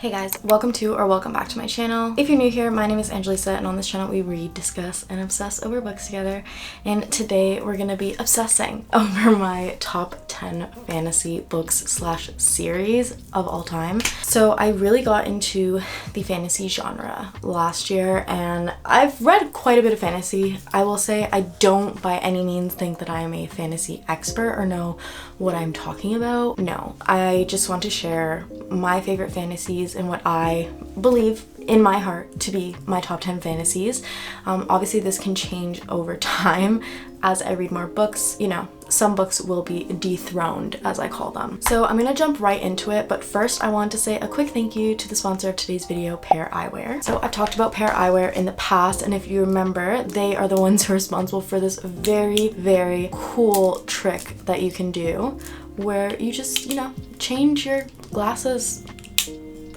Hey guys, welcome to or welcome back to my channel. If you're new here, my name is Angelisa and on this channel we read, discuss, and obsess over books together. And today we're gonna be obsessing over my top 10 fantasy books slash series of all time. So I really got into the fantasy genre last year and I've read quite a bit of fantasy. I will say I don't by any means think that I am a fantasy expert or know what I'm talking about. No, I just want to share my favorite fantasies and what I believe in my heart to be my top 10 fantasies. Obviously this can change over time as I read more books. You know, some books will be dethroned, as I call them. So I'm gonna jump right into it, but first I want to say a quick thank you to the sponsor of today's video, Pear Eyewear. So I've talked about Pear Eyewear in the past, and if you remember, they are the ones who are responsible for this very, very cool trick that you can do where you just, you know, change your glasses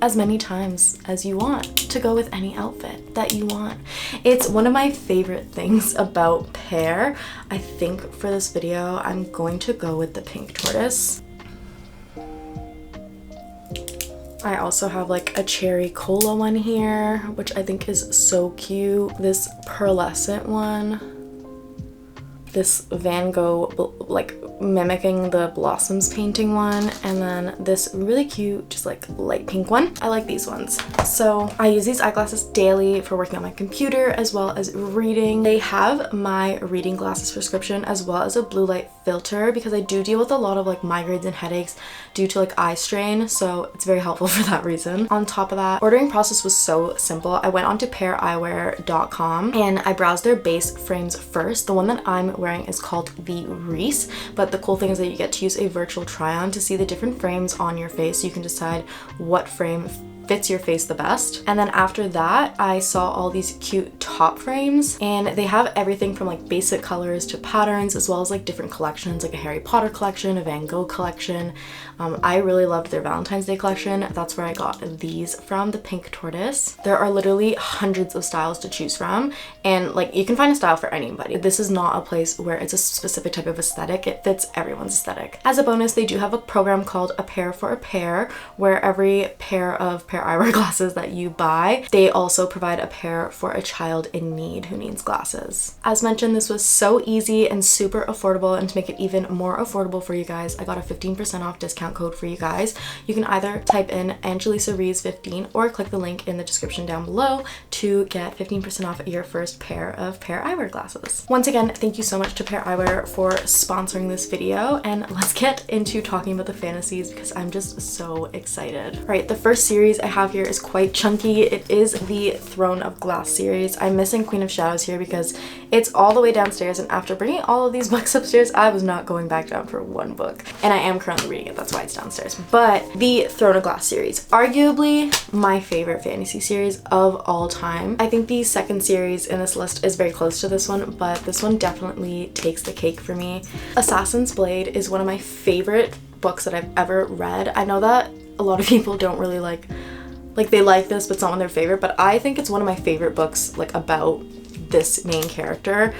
as many times as you want to go with any outfit that you want. It's one of my favorite things about Pear. I think for this video, I'm going to go with the pink tortoise. I also have like a cherry cola one here, which I think is so cute. This pearlescent one. This Van Gogh, like mimicking the blossoms painting one, and then this really cute just like light pink one. I like these ones. So I use these eyeglasses daily for working on my computer as well as reading. They have my reading glasses prescription as well as a blue light filter because I do deal with a lot of like migraines and headaches due to like eye strain, so it's very helpful for that reason. On top of that, ordering process was so simple. I went onto paireyewear.com and I browsed their base frames first. The one that I'm wearing is called the Reese, but the cool thing is that you get to use a virtual try-on to see the different frames on your face so you can decide what frame fits your face the best. And then after that, I saw all these cute top frames, and they have everything from like basic colors to patterns, as well as like different collections, like a Harry Potter collection, a Van Gogh collection. I really loved their Valentine's Day collection. That's where I got these from, the pink tortoise. There are literally hundreds of styles to choose from, and like you can find a style for anybody. This is not a place where it's a specific type of aesthetic. It fits everyone's aesthetic. As a bonus, they do have a program called A Pair for a Pair, where every pair of Pear Eyewear glasses that you buy, they also provide a pair for a child in need who needs glasses. As mentioned, this was so easy and super affordable, and to make it even more affordable for you guys, I got a 15% off discount code for you guys. You can either type in Angelisa Rees 15 or click the link in the description down below to get 15% off your first pair of Pear Eyewear glasses. Once again, thank you so much to Pear Eyewear for sponsoring this video, and let's get into talking about the fantasies because I'm just so excited. All right, the first series I have here is quite chunky. It is the Throne of Glass series. I'm missing Queen of Shadows here because it's all the way downstairs, and after bringing all of these books upstairs, I was not going back down for one book, and I am currently reading it. That's why it's downstairs. But the Throne of Glass series, arguably my favorite fantasy series of all time. I think the second series in this list is very close to this one, but this one definitely takes the cake for me. Assassin's Blade is one of my favorite books that I've ever read. I know that a lot of people don't really like they like this, but it's not one of their favorite, but I think it's one of my favorite books like about this main character.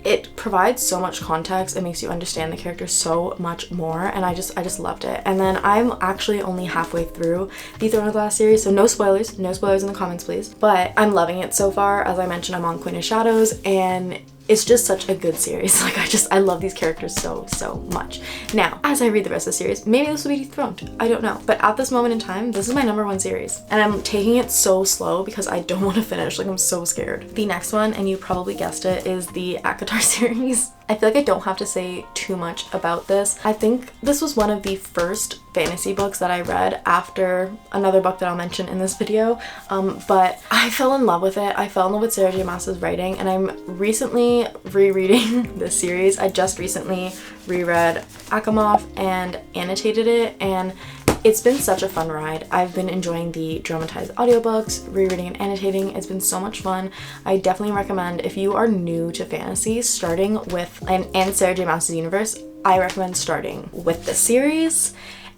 It provides so much context. It makes you understand the character so much more, and I just loved it. And then I'm actually only halfway through the Throne of Glass series, so no spoilers in the comments please, but I'm loving it so far. As I mentioned, I'm on Queen of Shadows, and it's just such a good series. Like I love these characters so much. Now, as I read the rest of the series, maybe this will be dethroned. I don't know. But at this moment in time, this is my #1 series. And I'm taking it so slow because I don't want to finish. Like I'm so scared. The next one, and you probably guessed it, is the acotar series. I feel like I don't have to say too much about this. I think this was one of the first fantasy books that I read after another book that I'll mention in this video, but I fell in love with it. I fell in love with Sarah J. Maas's writing, and I'm recently rereading this series. I just recently reread Akamov and annotated it, and it's been such a fun ride. I've been enjoying the dramatized audiobooks, rereading and annotating. It's been so much fun. I definitely recommend, if you are new to fantasy, starting with, and Sarah J. Maas's universe, I recommend starting with this series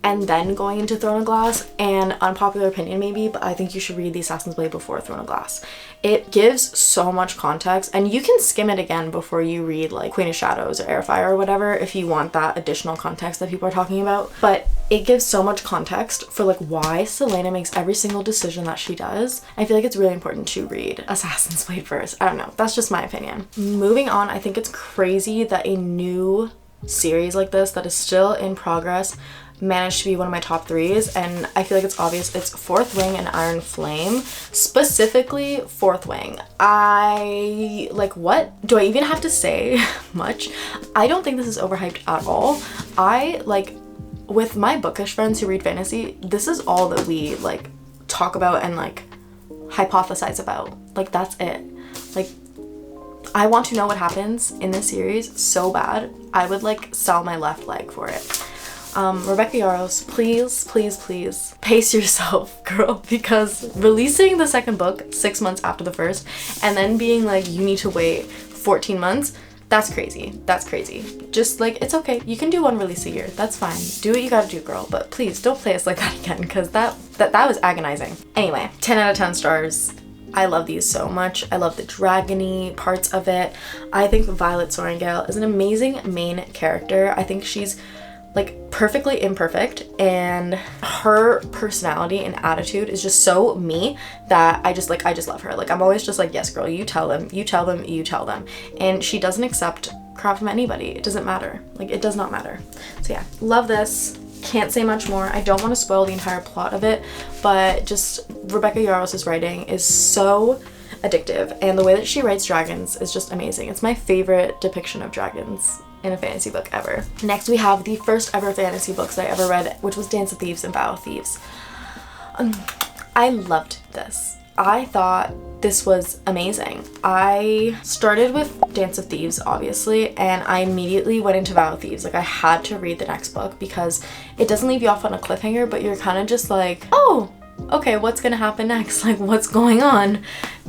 and then going into Throne of Glass. And unpopular opinion maybe, but I think you should read The Assassin's Blade before Throne of Glass. It gives so much context, and you can skim it again before you read like Queen of Shadows or Airfire or whatever if you want that additional context that people are talking about. But it gives so much context for like why Celaena makes every single decision that she does. I feel like it's really important to read Assassin's Blade first. I don't know, that's just my opinion. Moving on, I think it's crazy that a new series like this that is still in progress managed to be one of my top 3s, and I feel like it's obvious. It's Fourth Wing and Iron Flame, specifically Fourth Wing. I like, what do I even have to say? Much. I don't think this is overhyped at all. I like, with my bookish friends who read fantasy, this is all that we like talk about and like hypothesize about. Like, that's it. Like, I want to know what happens in this series so bad. I would like sell my left leg for it. Rebecca Yarros, please, please, please pace yourself, girl, because releasing the second book 6 months after the first and then being like, you need to wait 14 months, that's crazy. That's crazy. Just like, it's okay. You can do one release a year. That's fine. Do what you gotta do, girl. But please don't play us like that again, because that was agonizing. Anyway, 10 out of 10 stars. I love these so much. I love the dragony parts of it. I think Violet Sorrengail is an amazing main character. I think she's like perfectly imperfect, and her personality and attitude is just so me that I just love her. Like, I'm always just like, yes girl, you tell them, you tell them, you tell them. And she doesn't accept crap from anybody. It doesn't matter. Like, it does not matter. So yeah, love this. Can't say much more. I don't want to spoil the entire plot of it, but just Rebecca Yarros' writing is so addictive, and the way that she writes dragons is just amazing. It's my favorite depiction of dragons in a fantasy book ever. Next, we have the first ever fantasy books that I ever read, which was Dance of Thieves and Vow of Thieves. I loved this. I thought this was amazing. I started with Dance of Thieves, obviously, and I immediately went into Vow of Thieves. Like, I had to read the next book because it doesn't leave you off on a cliffhanger, but you're kind of just like, oh, okay, what's gonna happen next? Like, what's going on?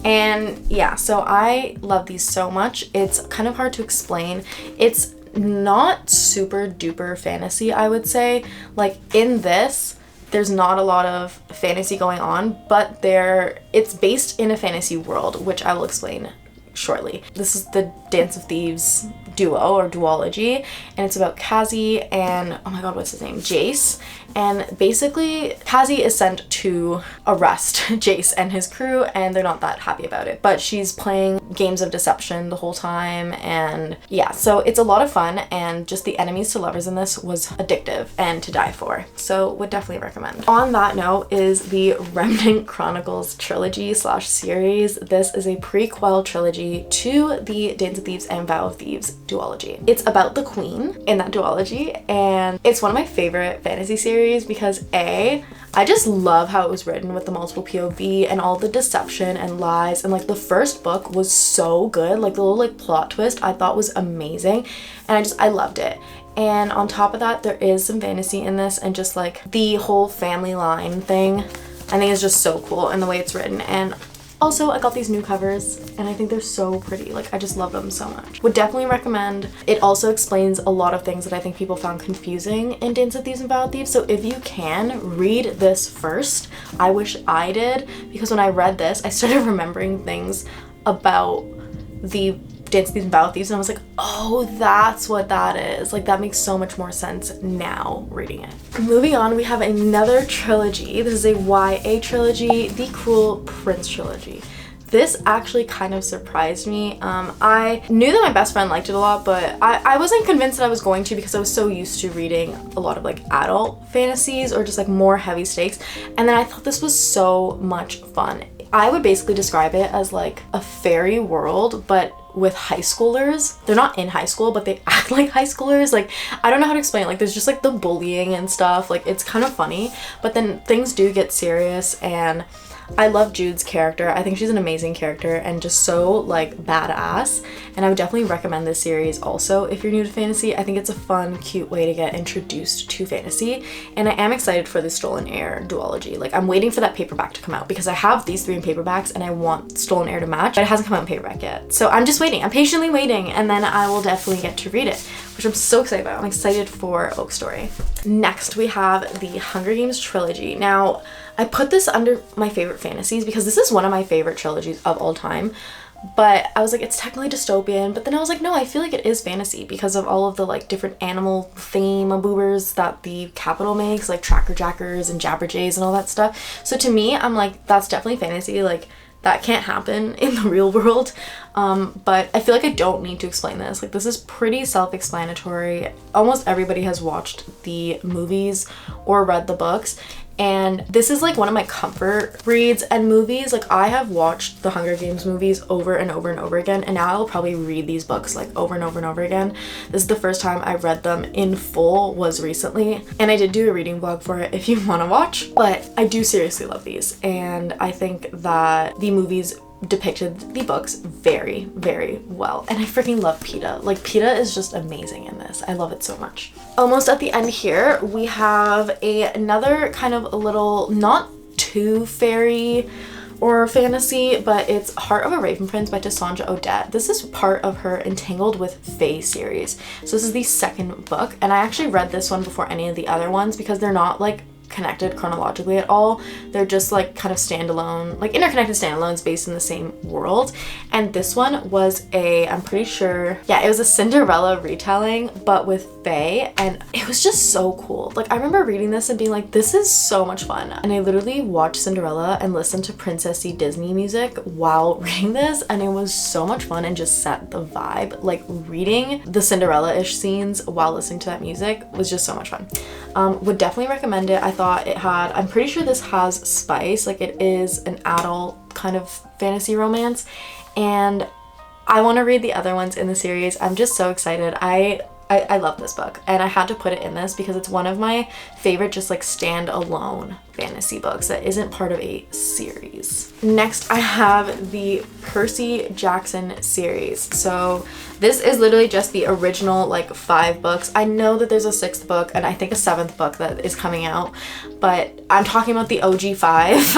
And yeah, so I love these so much. It's kind of hard to explain. It's not super duper fantasy, I would say. Like, in this, there's not a lot of fantasy going on, but it's based in a fantasy world, which I will explain shortly. This is the Dance of Thieves duo or duology, and it's about Kazi and, oh my god, what's his name? Jace. And basically, Kazi is sent to arrest Jace and his crew, and they're not that happy about it. But she's playing games of deception the whole time, and yeah, so it's a lot of fun, and just the enemies to lovers in this was addictive and to die for. So would definitely recommend. On that note is the Remnant Chronicles trilogy / series. This is a prequel trilogy to the Dance of Thieves and Vow of Thieves duology. It's about the queen in that duology, and it's one of my favorite fantasy series because I just love how it was written with the multiple POV and all the deception and lies, and like the first book was so good. Like, the little like plot twist I thought was amazing, and I loved it. And on top of that, there is some fantasy in this, and just like the whole family line thing I think is just so cool, and the way it's written. And also, I got these new covers and I think they're so pretty. Like, I just love them so much. Would definitely recommend. It also explains a lot of things that I think people found confusing in Dance of Thieves and Vow of Thieves. So if you can, read this first. I wish I did, because when I read this, I started remembering things about the Dance of Thieves and Vow of Thieves, and I was like, oh, that's what that is. Like, that makes so much more sense now reading it. Moving on, we have another trilogy. This is a YA trilogy, the Cruel Prince trilogy. This actually kind of surprised me. I knew that my best friend liked it a lot, but I wasn't convinced that I was going to, because I was so used to reading a lot of like adult fantasies or just like more heavy stakes. And then I thought this was so much fun. I would basically describe it as like a fairy world, but with high schoolers. They're not in high school, but they act like high schoolers. Like, I don't know how to explain it. Like, there's just like the bullying and stuff. Like, it's kind of funny, but then things do get serious, and I love Jude's character. I think she's an amazing character and just so like badass, and I would definitely recommend this series also if you're new to fantasy. I think it's a fun, cute way to get introduced to fantasy, and I am excited for the Stolen Heir duology. Like, I'm waiting for that paperback to come out because I have these 3 in paperbacks and I want Stolen Heir to match, but it hasn't come out in paperback yet. So I'm just waiting. I'm patiently waiting, and then I will definitely get to read it, which I'm so excited about. I'm excited for Oak Story. Next, we have the Hunger Games trilogy. Now, I put this under my favorite fantasies because this is one of my favorite trilogies of all time. But I was like, it's technically dystopian, but then I was like, no, I feel like it is fantasy because of all of the like different animal theme boobers that the capital makes, like tracker jackers and jabberjays and all that stuff. So to me, I'm like, that's definitely fantasy. Like, that can't happen in the real world. But I feel like I don't need to explain this. Like, this is pretty self-explanatory. Almost everybody has watched the movies or read the books. And this is like one of my comfort reads and movies. Like, I have watched the Hunger Games movies over and over and over again, and now I'll probably read these books like over and over and over again. This is the first time I read them in full was recently, and I did do a reading vlog for it if you want to watch. But I do seriously love these, and I think that the movies depicted the books very, very well. And I freaking love Peeta. Like, Peeta is just amazing in this. I love it so much. Almost at the end here, we have another kind of a little, not too fairy or fantasy, but it's Heart of a Raven Prince by Tessonja Odette. This is part of her Entangled with Fae series. So this is the second book, and I actually read this one before any of the other ones because they're not like connected chronologically at all. They're just like kind of standalone, like interconnected standalones based in the same world. And this one was I'm pretty sure, yeah, it was a Cinderella retelling, but with fae, and it was just so cool. Like, I remember reading this and being like, this is so much fun. And I literally watched Cinderella and listened to princessy Disney music while reading this, and it was so much fun and just set the vibe. Like, reading the Cinderella-ish scenes while listening to that music was just so much fun. Would definitely recommend it. I thought it had, I'm pretty sure this has spice, like it is an adult kind of fantasy romance, and I want to read the other ones in the series. I'm just so excited. I love this book, and I had to put it in this because it's one of my favorite just like stand-alone fantasy books that isn't part of a series. Next, I have the Percy Jackson series. So this is literally just the original like 5 books. I know that there's a 6th book and I think a 7th book that is coming out, but I'm talking about the OG 5.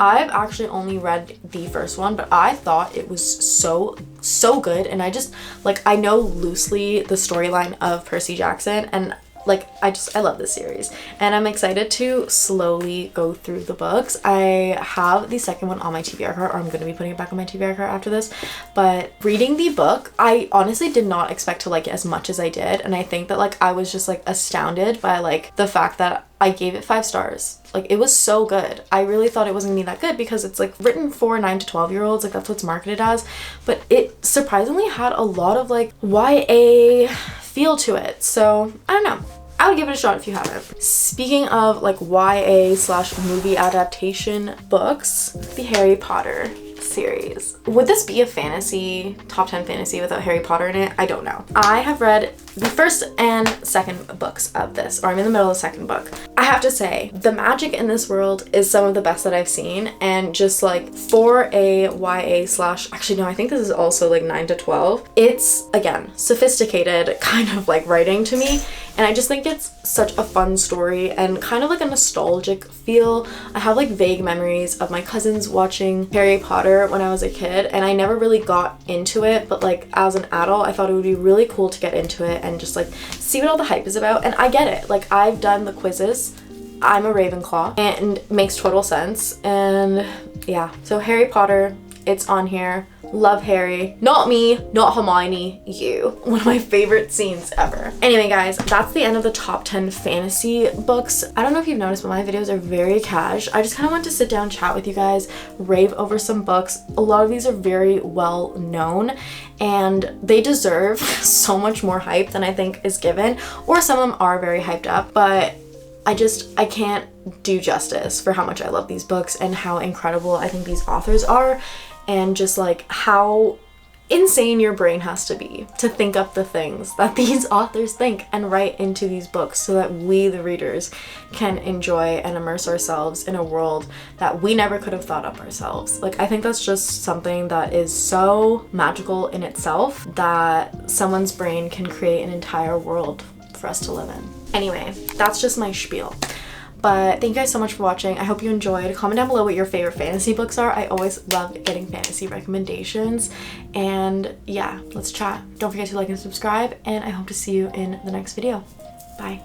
I've actually only read the first one, but I thought it was so good, and I know loosely the storyline of Percy Jackson, and like I love this series, and I'm excited to slowly go through the books. I have the second one on my TBR card, or I'm going to be putting it back on my TBR card after this, but reading the book, I honestly did not expect to like it as much as I did, and I think that like I was just like astounded by like the fact that I gave it 5 stars. Like, it was so good. I really thought it wasn't gonna be that good because it's like written for 9 to 12 year olds, like that's what's marketed as, but it surprisingly had a lot of like YA feel to it. So I don't know, I would give it a shot if you haven't. Speaking of like YA/movie adaptation books, the Harry Potter series. Would this be a fantasy, top 10 fantasy without Harry Potter in it? I don't know. I have read the first and second books of this, or I'm in the middle of the second book. I have to say, the magic in this world is some of the best that I've seen, and just like for a YA/, actually no, I think this is also like 9 to 12. It's, again, sophisticated kind of like writing to me, and I just think it's such a fun story and kind of like a nostalgic feel. I have like vague memories of my cousins watching Harry Potter when I was a kid, and I never really got into it, but like as an adult, I thought it would be really cool to get into it and just like see what all the hype is about. And I get it. Like, I've done the quizzes. I'm a Ravenclaw, and it makes total sense. And yeah, so Harry Potter, it's on here. Love Harry. Not me, not Hermione, you. One of my favorite scenes ever. Anyway, guys, that's the end of the top 10 fantasy books. I don't know if you've noticed, but my videos are very cash. I just kind of want to sit down, chat with you guys, rave over some books. A lot of these are very well known, and they deserve so much more hype than I think is given, or some of them are very hyped up, but I can't do justice for how much I love these books and how incredible I think these authors are, and just like how insane your brain has to be to think up the things that these authors think and write into these books so that we, the readers, can enjoy and immerse ourselves in a world that we never could have thought up ourselves. Like, I think that's just something that is so magical in itself that someone's brain can create an entire world for us to live in. Anyway, that's just my spiel. But thank you guys so much for watching. I hope you enjoyed. Comment down below what your favorite fantasy books are. I always love getting fantasy recommendations. And yeah, let's chat. Don't forget to like and subscribe, and I hope to see you in the next video. Bye.